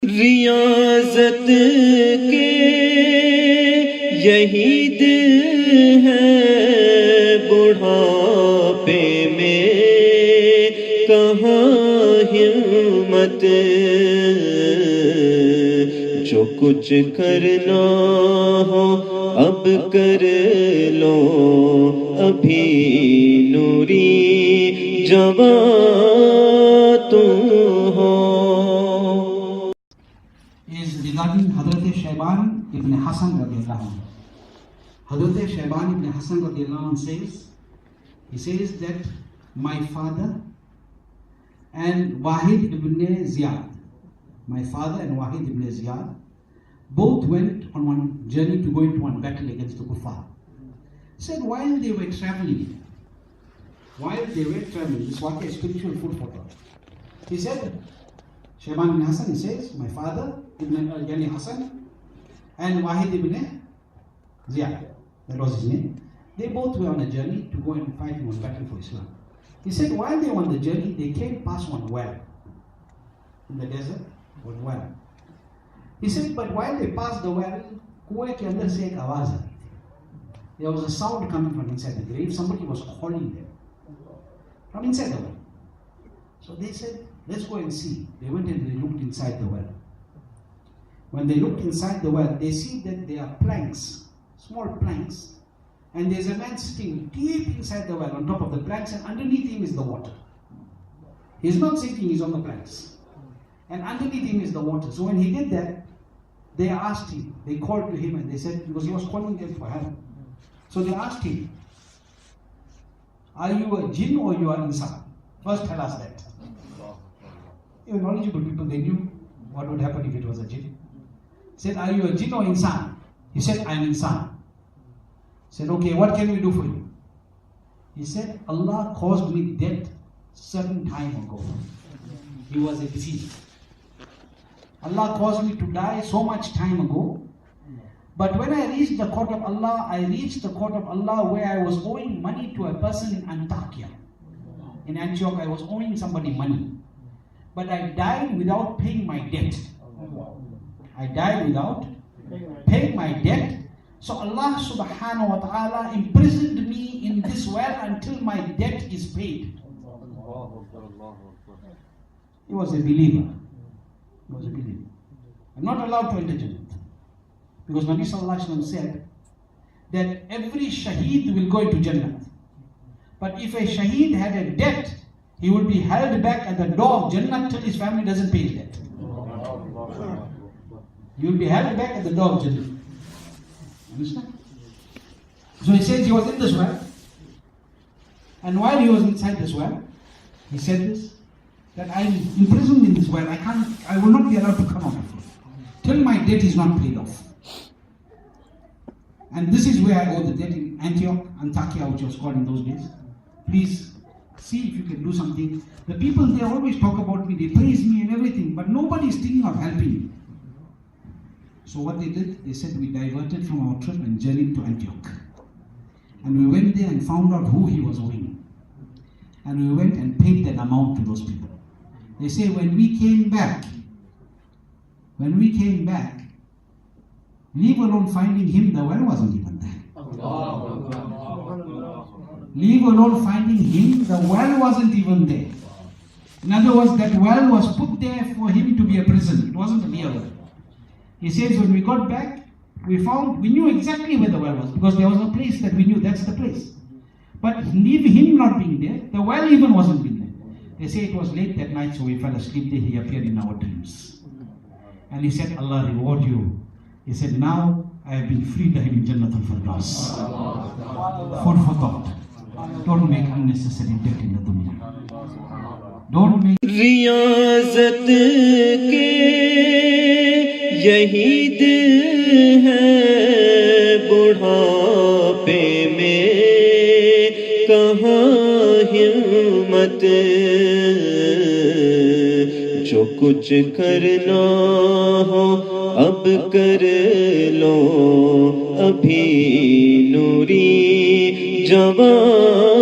रियाजत के यही दिल है, बुढ़ापे में कहाँ हिम्मत। जो कुछ करना हो अब कर लो, अभी नूरी जवां तुम हो। is regarding Hazrat Shayban ibn Hassan radiallahu anhu. Hazrat Shayban ibn Hassan radiallahu anhu says that my father and Wahid ibn Ziyad, both went on one journey to go into one battle against the kuffar. Said while they were traveling, this was a spiritual food for thought. He said, Shayban ibn Hassan, he says, my father, Ibn Hassan, and Wahid ibn Ziyad, that was his name, they both were on a journey to go and fight in one battle for Islam. He said, while they were on the journey, they came past one well in the desert, one well. He said, but while they passed the well, kuएं के अंदर से एक आवाज आ रही थी. There was a sound coming from inside the grave. Somebody was calling them from inside the well. So they said, let's go and see. They went and they looked inside the well. When they looked inside the well, they see that there are planks, small planks, and there's a man sitting deep inside the well on top of the planks, and underneath him is the water. He's not sitting, he's on the planks. And underneath him is the water. So when he did that, they asked him, they called to him and they said, because he was calling them for help. So they asked him, are you a jinn or you are insan? First tell us that. Even knowledgeable people, they knew what would happen if it was a jinn. Said, are you a jinn or insan? He said, I am insan. Said, okay, what can we do for you? He said, Allah caused me death certain time ago. He was a deceased. Allah caused me to die so much time ago. But when I reached the court of Allah, where I was owing money to a person in Antakya. In Antioch, I was owing somebody money. But I died without paying my debt. I died without paying my debt. So Allah subhanahu wa ta'ala imprisoned me in this well until my debt is paid. He was a believer. I'm not allowed to enter Jannah. Because Nabi sallallahu alayhi wa sallam said that every shaheed will go into Jannah. But if a shaheed had a debt, he would be held back at the door of Jannah till his family doesn't pay his debt. He will be held back at the door of Jannah. Understand? So he says he was in this well. And while he was inside this well, he said this, that I am imprisoned in this well. I will not be allowed to come out of it till my debt is not paid off. And this is where I owe the debt in Antioch, Antakya, which was called in those days. Please see if you can do something. The people, they always talk about me, they praise me and everything, but nobody is thinking of helping me. So what they did, they said we diverted from our trip and journeyed to Antioch. And we went there and found out who he was owing. And we went and paid that amount to those people. They say when we came back, leave alone finding him, the well wasn't even there. Leave alone finding him, the well wasn't even there. In other words, that well was put there for him to be a prison. It wasn't a real well. He says when we got back, we knew exactly where the well was, because there was a place that we knew, that's the place. But leave him not being there, the well even wasn't being there. They say it was late that night, so we fell asleep there, he appeared in our dreams. And he said, Allah reward you. He said, now I have been freed, I am in Jannatul Firdaus. Food for thought. Don't make unnecessary debt in the dunya. Don't make... Riazat के यही दिल है, बुढ़ापे में कहाँ हिम्मत। जो कुछ करना हो अब कर लो, अभी नूरी जवां